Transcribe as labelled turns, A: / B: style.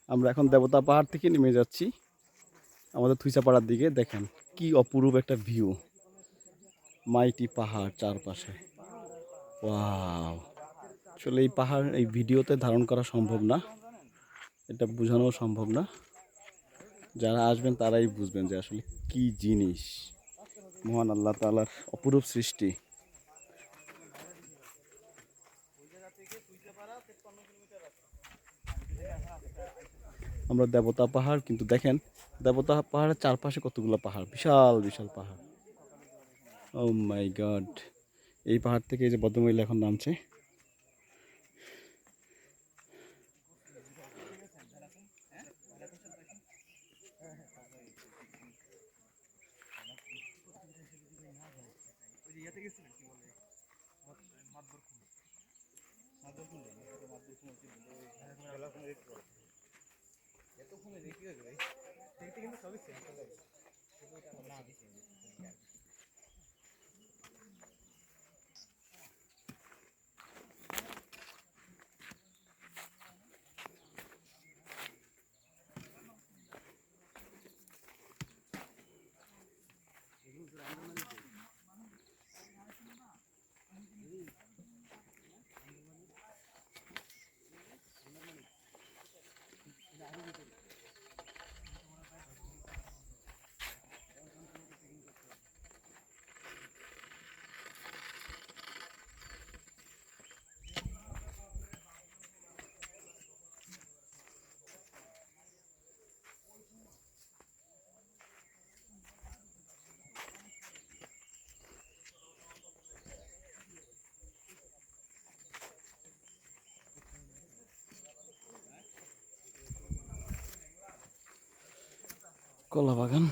A: আমরা এখন দেবতা পাহাড় থেকে নেমে যাচ্ছি আমাদের থুইসাপাড়ার দিকে। দেখেন কি অপরূপ একটা ভিউ, মাইটি পাহাড় চারপাশে। ওয়াও, আসলে এই পাহাড় এই ভিডিওতে ধারণ করা সম্ভব না, এটা বোঝানো সম্ভব না। যারা আসবেন তারাই বুঝবেন যে আসলে কি জিনিস, মহান আল্লাহ তাআলার অপরূপ সৃষ্টি। আমরা দেবতা পাহাড়, কিন্তু দেখেন দেবতা পাহাড়ের চারপাশে কতগুলো পাহাড়, বিশাল বিশাল পাহাড়। ও মাই গড, এই পাহাড় থেকে এই যে ভদ্রমহিলা এখন নামছে। কলা বাগান।